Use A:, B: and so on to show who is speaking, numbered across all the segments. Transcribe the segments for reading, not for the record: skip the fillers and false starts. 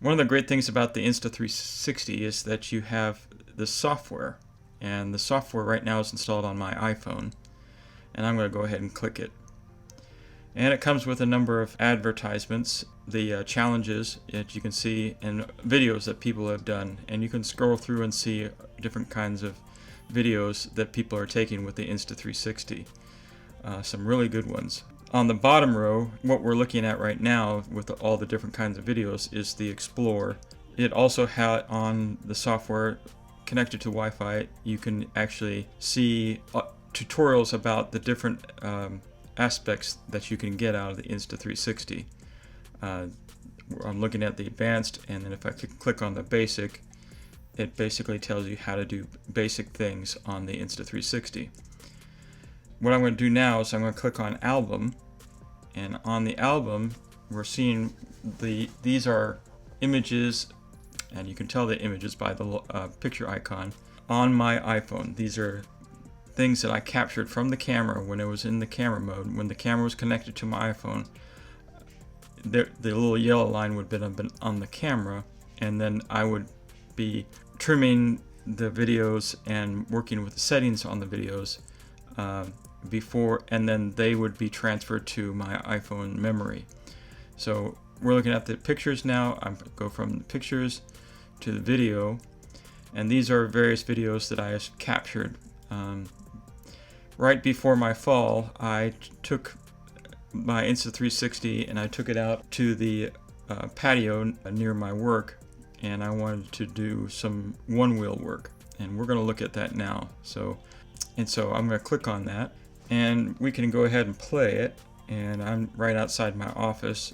A: One of the great things about the Insta360 is that you have the software, and the software right now is installed on my iPhone, and I'm going to go ahead and click it. And it comes with a number of advertisements, the challenges that you can see, and videos that people have done, and you can scroll through and see different kinds of videos that people are taking with the Insta360. Some really good ones. On the bottom row, what we're looking at right now with all the different kinds of videos is the Explore. It also had on the software connected to Wi-Fi, you can actually see tutorials about the different aspects that you can get out of the Insta360. I'm looking at the advanced, and then if I click on the basic, it basically tells you how to do basic things on the Insta360. What I'm going to do now is I'm going to click on album, and on the album we're seeing these are images, and you can tell the images by the picture icon on my iPhone. These are things that I captured from the camera when it was in the camera mode. When the camera was connected to my iPhone, the little yellow line would have been on the camera, and then I would be trimming the videos and working with the settings on the videos before, and then they would be transferred to my iPhone memory. So we're looking at the pictures now. I go from the pictures to the video, and these are various videos that I have captured. Right before my fall, I took my Insta360 and I took it out to the patio near my work, and I wanted to do some one-wheel work, and we're going to look at that now. So I'm going to click on that, and we can go ahead and play it. And I'm right outside my office,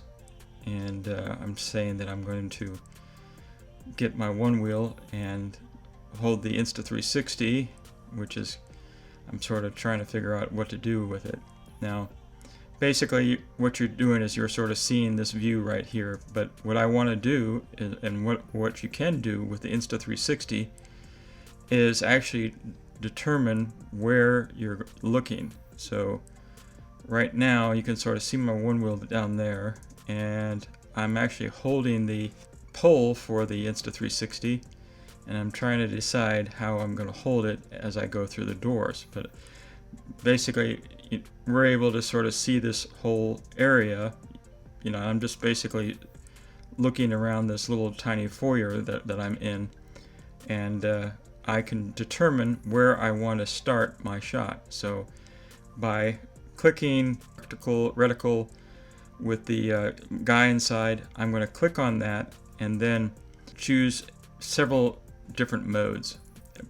A: and I'm saying that I'm going to get my one wheel and hold the Insta360, which is, I'm sort of trying to figure out what to do with it. Now, basically what you're doing is you're sort of seeing this view right here, but what I want to do is, and what you can do with the Insta360 is actually determine where you're looking. So right now you can sort of see my one wheel down there, and I'm actually holding the pole for the Insta360, and I'm trying to decide how I'm going to hold it as I go through the doors. But basically we're able to sort of see this whole area. You know, I'm just basically looking around this little tiny foyer that I'm in, and I can determine where I want to start my shot. So by clicking reticle with the guy inside, I'm going to click on that and then choose several different modes.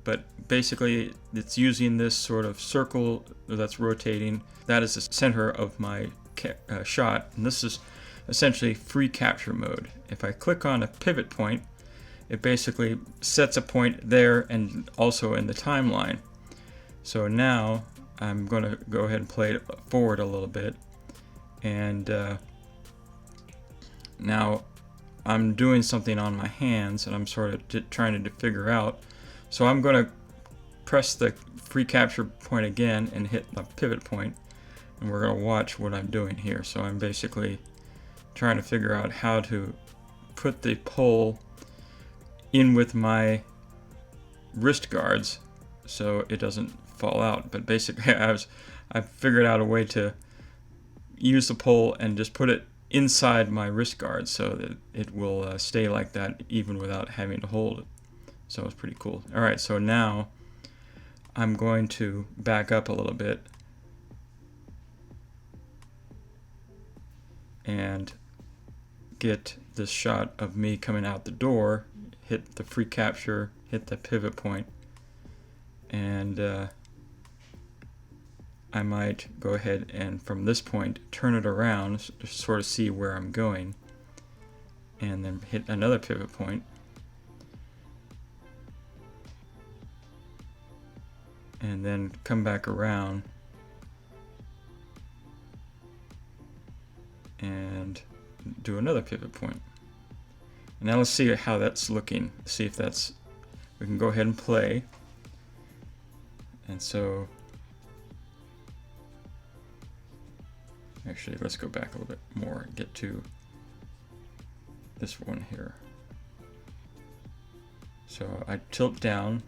A: But basically it's using this sort of circle that's rotating. That is the center of my shot, and this is essentially free capture mode. If I click on a pivot point, it basically sets a point there and also in the timeline. So now I'm going to go ahead and play it forward a little bit, and now I'm doing something on my hands, and I'm sort of trying to figure out. So I'm going to press the free capture point again and hit the pivot point, and we're going to watch what I'm doing here. So I'm basically trying to figure out how to put the pole in with my wrist guards so it doesn't fall out. But basically I figured out a way to use the pole and just put it inside my wrist guards so that it will stay like that even without having to hold it. So it's pretty cool. Alright, so now I'm going to back up a little bit and get this shot of me coming out the door, hit the free capture, hit the pivot point, and I might go ahead and from this point turn it around to sort of see where I'm going, and then hit another pivot point, and then come back around and do another pivot point. And now let's see how that's looking. See if that's, we can go ahead and play. And so actually let's go back a little bit more and get to this one here. So I tilt down.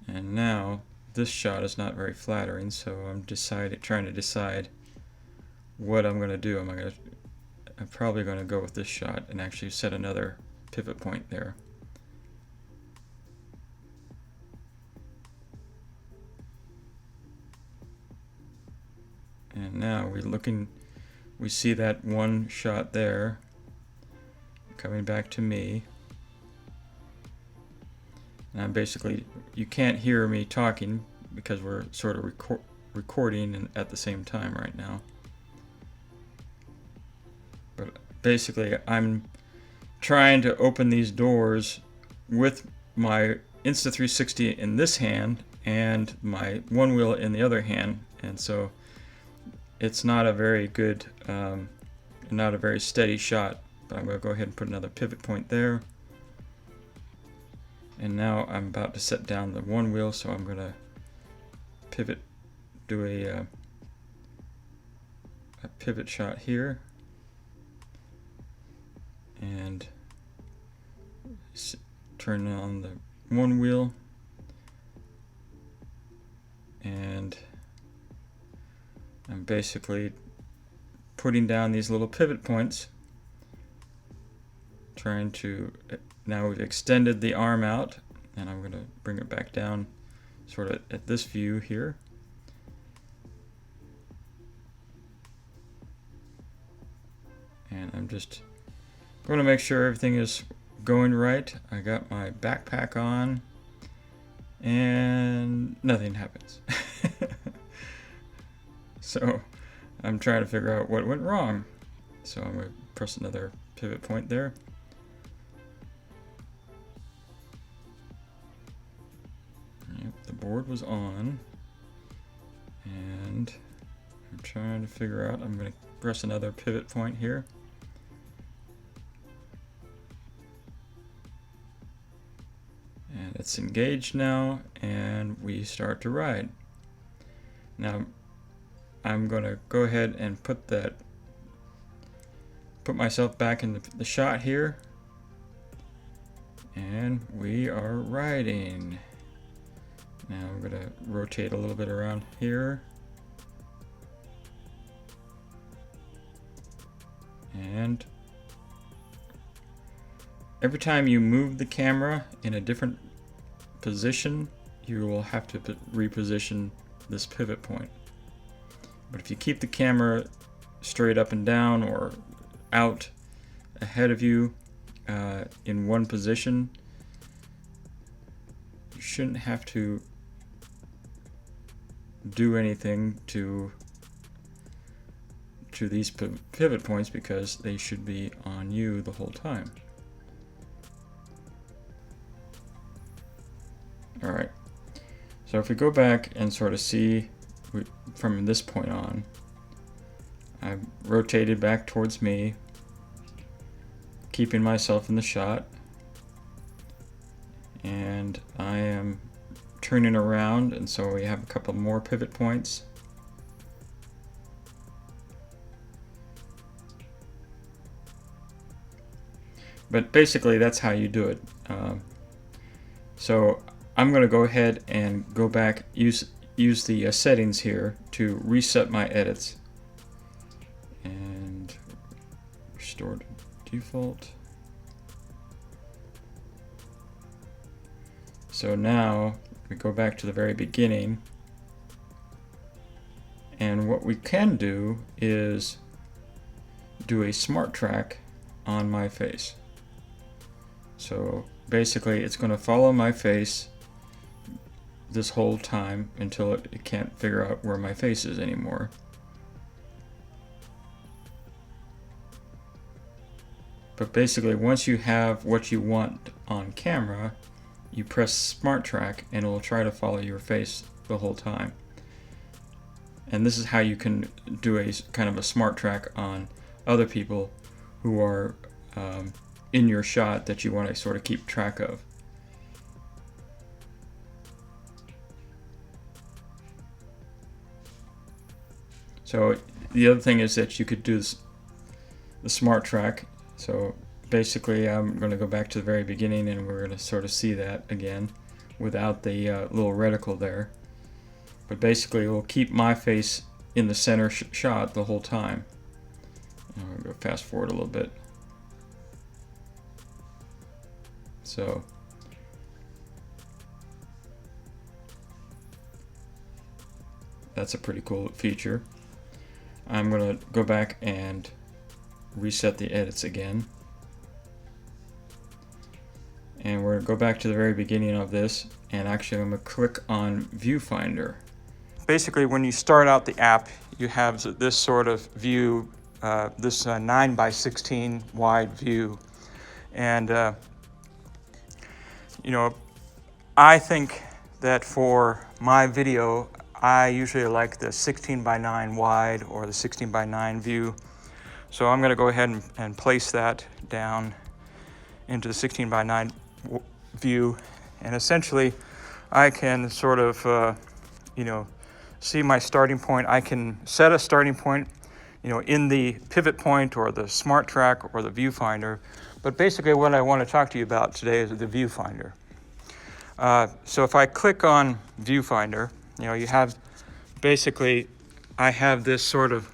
A: And now this shot is not very flattering, so I'm trying to decide what I'm going to do. I'm probably going to go with this shot and actually set another pivot point there. And now we see that one shot there coming back to me. And I'm basically, you can't hear me talking because we're sort of recording at the same time right now. But basically, I'm trying to open these doors with my Insta360 in this hand and my one wheel in the other hand, and so it's not a very good, not a very steady shot. But I'm going to go ahead and put another pivot point there. And now I'm about to set down the one wheel, so I'm going to pivot, do a pivot shot here. And turn on the one wheel. And I'm basically putting down these little pivot points, trying to, now we've extended the arm out, and I'm going to bring it back down sort of at this view here. And I'm just going to make sure everything is going right. I got my backpack on, and nothing happens. So I'm trying to figure out what went wrong. So I'm going to press another pivot point there. Yep, the board was on, and I'm trying to figure out, I'm going to press another pivot point here. And it's engaged now, and we start to ride. Now I'm going to go ahead and put myself back in the shot here, and we are riding. Now I'm going to rotate a little bit around here, and every time you move the camera in a different position, you will have to reposition this pivot point. But if you keep the camera straight up and down or out ahead of you in one position, you shouldn't have to do anything to these pivot points, because they should be on you the whole time. Alright, so if we go back and sort of see from this point on, I've rotated back towards me, keeping myself in the shot, and I am turning around, and so we have a couple more pivot points. But basically that's how you do it. So I'm going to go ahead and go back, use the settings here to reset my edits, and restore to default. So now we go back to the very beginning, and what we can do is do a smart track on my face. So basically it's going to follow my face this whole time until it can't figure out where my face is anymore. But basically, once you have what you want on camera, you press Smart Track and it will try to follow your face the whole time. And this is how you can do a kind of a smart track on other people who are in your shot that you want to sort of keep track of. So the other thing is that you could do this, the smart track. So basically I'm going to go back to the very beginning, and we're going to sort of see that again without the little reticle there. But basically it will keep my face in the center shot the whole time. I'm going to go fast forward a little bit. So that's a pretty cool feature. I'm going to go back and reset the edits again. And we're going to go back to the very beginning of this, and actually I'm going to click on Viewfinder. Basically, when you start out the app, you have this sort of view, this 9 by 16 wide view. And you know, I think that for my video, I usually like the 16 by 9 wide or the 16 by 9 view. So I'm going to go ahead and place that down into the 16 by 9 view. And essentially, I can sort of, you know, see my starting point. I can set a starting point, you know, in the pivot point or the smart track or the viewfinder. But basically what I want to talk to you about today is the viewfinder. So if I click on viewfinder, you know, you have basically, I have this sort of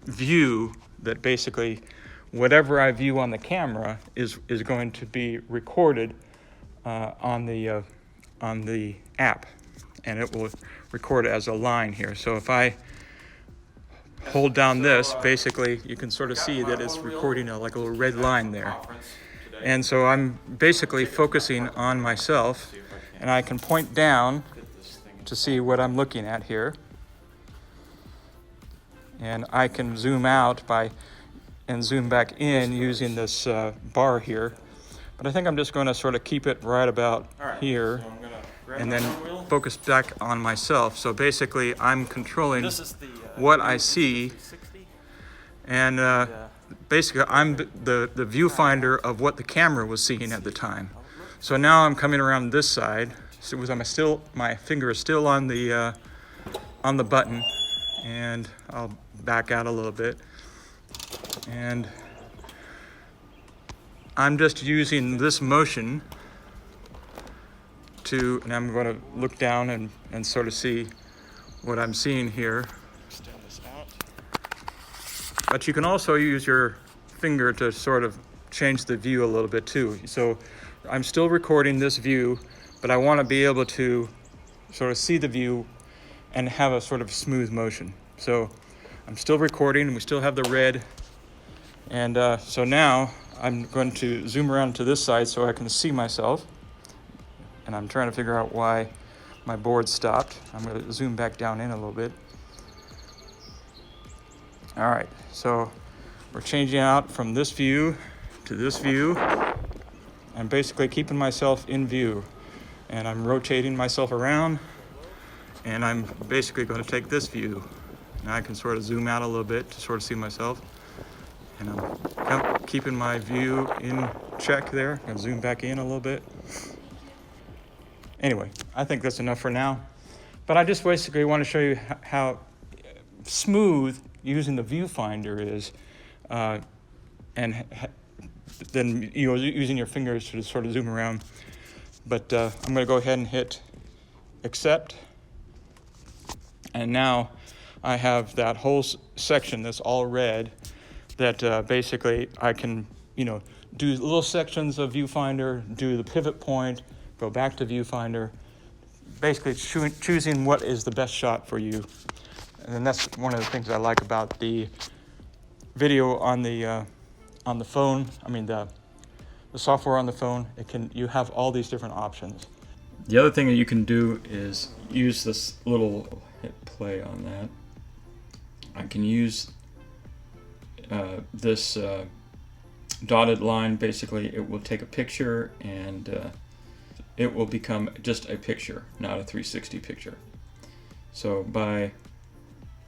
A: view that basically whatever I view on the camera is going to be recorded on the app, and it will record as a line here. So if I hold down this, basically you can sort of see that it's recording like a little red line there. And so I'm basically focusing on myself, and I can point down to see what I'm looking at here. And I can zoom out and zoom back in using this bar here. But I think I'm just going to sort of keep it right about here, and then focus back on myself. So basically I'm controlling what I see, and basically I'm the viewfinder of what the camera was seeing at the time. So now I'm coming around this side. So my finger is still on the button, and I'll back out a little bit. And I'm just using this motion and I'm going to look down and sort of see what I'm seeing here. Extend this out. But you can also use your finger to sort of change the view a little bit too. So I'm still recording this view, but I want to be able to sort of see the view and have a sort of smooth motion. So I'm still recording, and we still have the red. And so now I'm going to zoom around to this side so I can see myself. And I'm trying to figure out why my board stopped. I'm going to zoom back down in a little bit. All right, so we're changing out from this view to this view. I'm basically keeping myself in view, and I'm rotating myself around, and I'm basically going to take this view. Now I can sort of zoom out a little bit to sort of see myself, and I'm keeping my view in check there. I'm going to zoom back in a little bit. Anyway, I think that's enough for now. But I just basically want to show you how smooth using the viewfinder is, and then using your fingers to sort of zoom around. But I'm going to go ahead and hit accept. And now I have that whole section that's all red that basically I can, do little sections of viewfinder, do the pivot point, go back to viewfinder, basically choosing what is the best shot for you. And that's one of the things I like about the video on the phone. I mean the software on the phone. You have all these different options. The other thing that you can do is use this little hit play on that. I can use this dotted line. Basically, it will take a picture and it will become just a picture, not a 360 picture. So by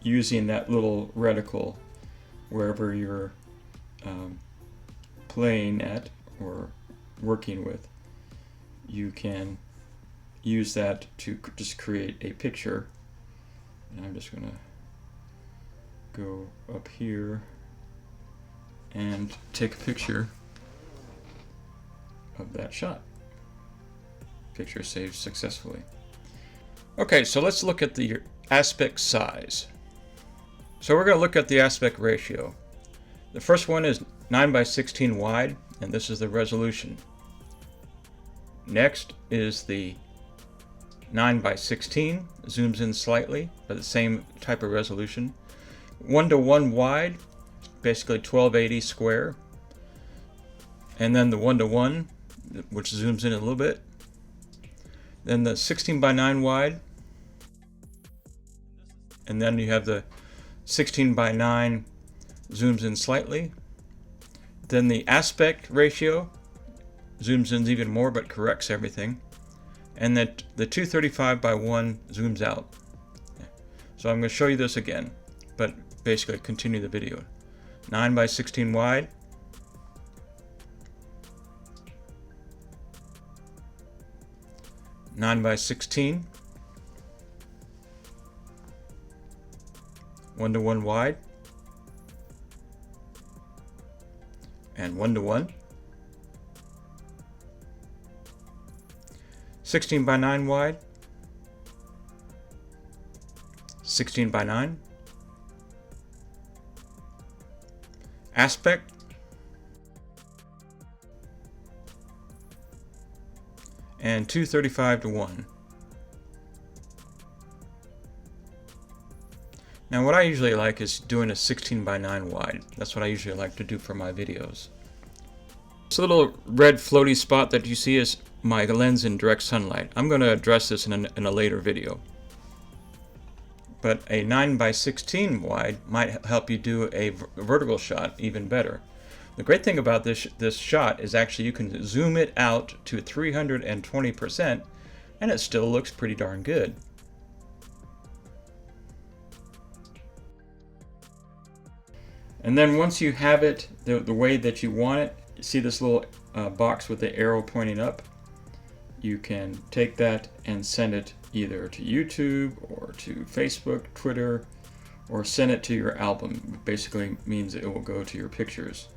A: using that little reticle wherever you're playing at or working with, you can use that to just create a picture. And I'm just going to go up here and take a picture of that shot. Picture saved successfully. Okay, so let's look at the aspect size. So we're going to look at the aspect ratio. The first one is 9:16 wide, and this is the resolution. Next is the 9:16, zooms in slightly, but the same type of resolution. 1:1 wide, basically 1280 square. And then the 1:1, which zooms in a little bit. Then the 16:9 wide. And then you have the 16:9 zooms in slightly. Then the aspect ratio zooms in even more but corrects everything. And then the 235:1 zooms out. So I'm going to show you this again, but basically continue the video. 9:16 wide. 9:16. 1:1 wide. And 1:1. 16:9 wide. 16:9. Aspect. And 235:1. Now what I usually like is doing a 16:9 wide. That's what I usually like to do for my videos. This little red floaty spot that you see is my lens in direct sunlight. I'm going to address this in a later video. But a 9:16 wide might help you do a vertical shot even better. The great thing about this shot is actually you can zoom it out to 320% and it still looks pretty darn good. And then once you have it the way that you want it, you see this little box with the arrow pointing up, you can take that and send it either to YouTube or to Facebook, Twitter, or send it to your album. It basically means it will go to your pictures.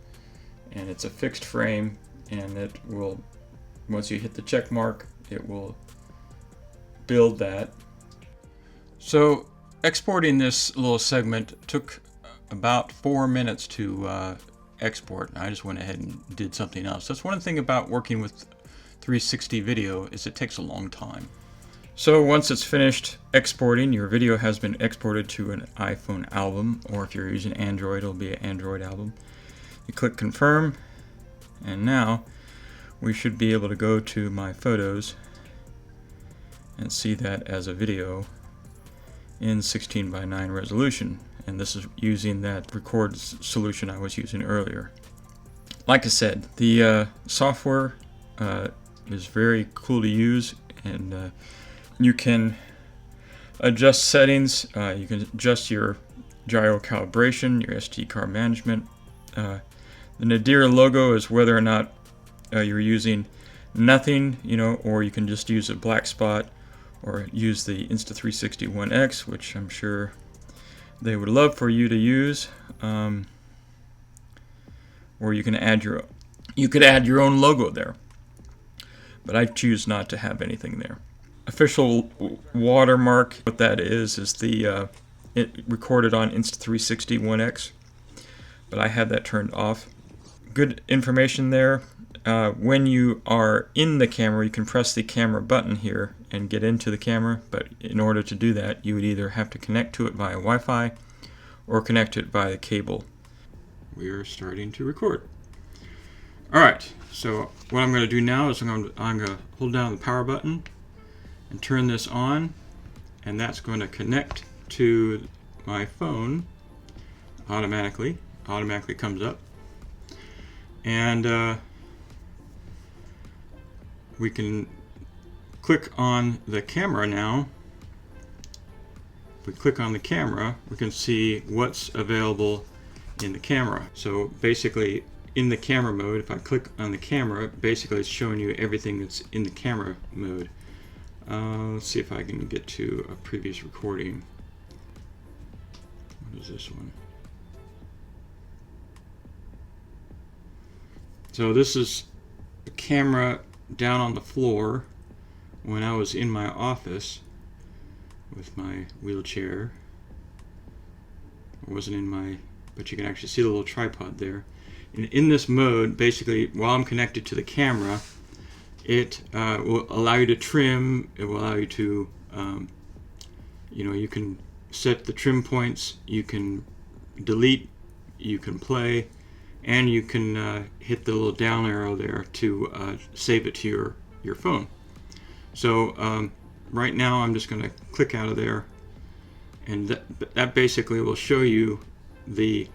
A: And it's a fixed frame, and it will, once you hit the check mark, it will build that. So exporting this little segment took about 4 minutes to export. I just went ahead and did something else. That's one thing about working with 360 video is it takes a long time. So once it's finished exporting, your video has been exported to an iPhone album, or if you're using Android, it'll be an Android album. You click confirm, and now we should be able to go to my photos and see that as a video in 16:9 resolution. And this is using that record solution I was using earlier. Like I said, the software is very cool to use, and you can adjust settings. You can adjust your gyro calibration, your SD card management. The Nadir logo is whether or not you're using nothing, or you can just use a black spot, or use the Insta360 One X, which I'm sure they would love for you to use. Or you can add your own logo there, but I choose not to have anything there. Official watermark, what that is the it recorded on Insta360 One X, but I had that turned off. Good information there. When you are in the camera, you can press the camera button here and get into the camera, but in order to do that, you would either have to connect to it via Wi-Fi or connect it via cable. We are starting to record. Alright, so what I'm going to do now is I'm going to hold down the power button and turn this on, and that's going to connect to my phone automatically. Automatically comes up, and we can click on the camera now. If we click on the camera, we can see what's available in the camera. So basically, in the camera mode, if I click on the camera, basically it's showing you everything that's in the camera mode. Let's see if I can get to a previous recording. What is this one? So this is a camera down on the floor when I was in my office with my wheelchair. It wasn't in my, but you can actually see the little tripod there. And in this mode, basically, while I'm connected to the camera, it will allow you to trim. It will allow you to, you can set the trim points, you can delete, you can play, and you can hit the little down arrow there to save it to your phone. So right now I'm just going to click out of there, and that basically will show you the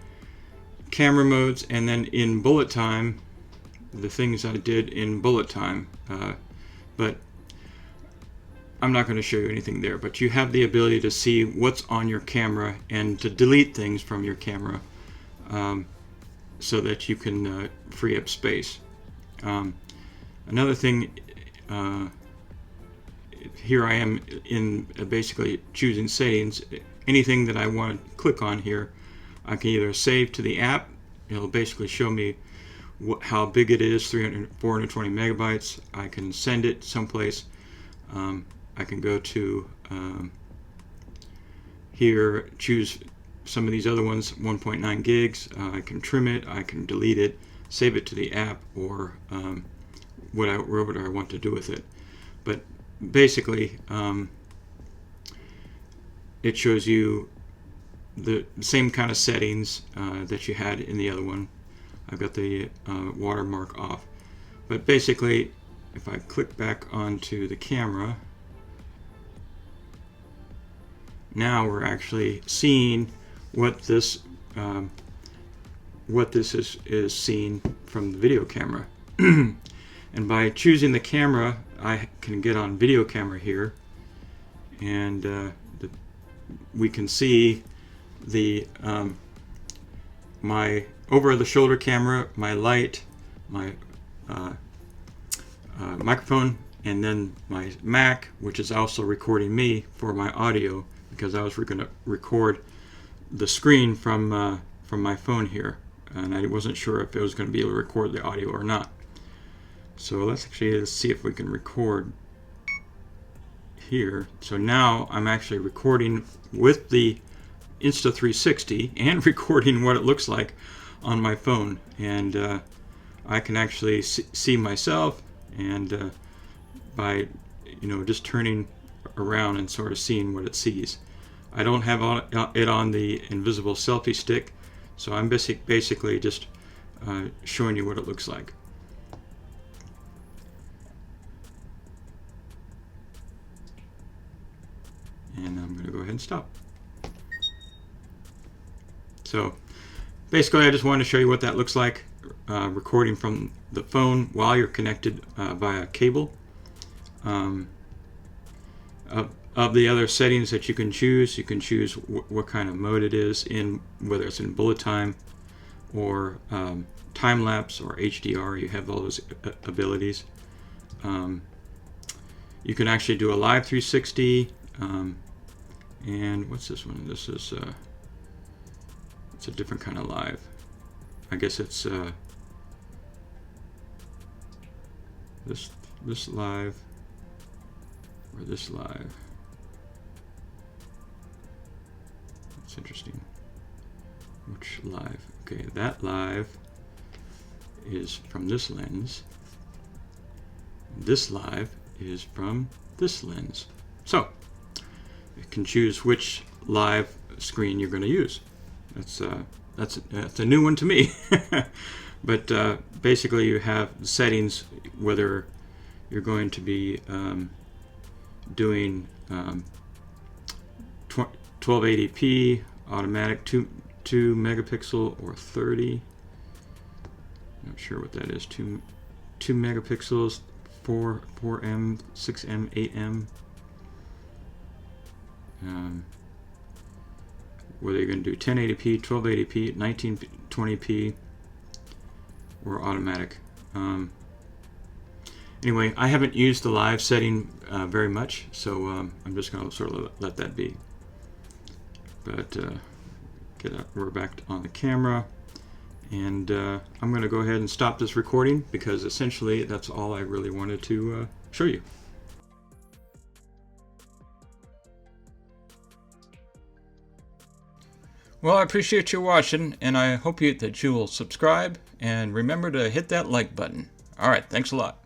A: camera modes, and then in bullet time the things I did in bullet time, but I'm not going to show you anything there. But you have the ability to see what's on your camera and to delete things from your camera, so that you can free up space. Another thing, here I am in basically choosing settings. Anything that I want to click on here, I can either save to the app. It'll basically show me how big it is, 420 megabytes. I can send it someplace. I can go to here, choose some of these other ones, 1.9 gigs. I can trim it, I can delete it, save it to the app, or whatever I want to do with it. But basically, it shows you the same kind of settings that you had in the other one. I've got the watermark off. But basically, if I click back onto the camera, now we're actually seeing what this is seen from the video camera. And by choosing the camera, I can get on video camera here, and we can see the my over-the-shoulder camera, my light, my microphone, and then my Mac, which is also recording me for my audio, because I was going to record the screen from my phone here, and I wasn't sure if it was going to be able to record the audio or not. So let's see if we can record here. So now I'm actually recording with the Insta360 and recording what it looks like on my phone, and I can actually see myself, and by just turning around and sort of seeing what it sees. I don't have it on the invisible selfie stick, so I'm basically just showing you what it looks like. And I'm going to go ahead and stop. So basically, I just wanted to show you what that looks like, recording from the phone while you're connected via cable. Of the other settings that you can choose what kind of mode it is in, whether it's in bullet time or time lapse or HDR. You have all those abilities. You can actually do a live 360. And what's this one? This is it's a different kind of live. I guess it's this live or this live. That's interesting. Which live? Okay, that live is from this lens. This live is from this lens. So you can choose which live screen you're going to use. That's a new one to me. But basically, you have settings whether you're going to be doing 1280p automatic 2 megapixel or 30. Not sure what that is. 2 megapixels, 4M, 6M, 8M. Whether you're going to do 1080p, 1280p, 1920p, or automatic. Anyway, I haven't used the live setting very much, so I'm just going to sort of let that be. But we're back on the camera, And I'm going to go ahead and stop this recording because essentially that's all I really wanted to show you. Well, I appreciate you watching, and I hope that you will subscribe and remember to hit that like button. All right, thanks a lot.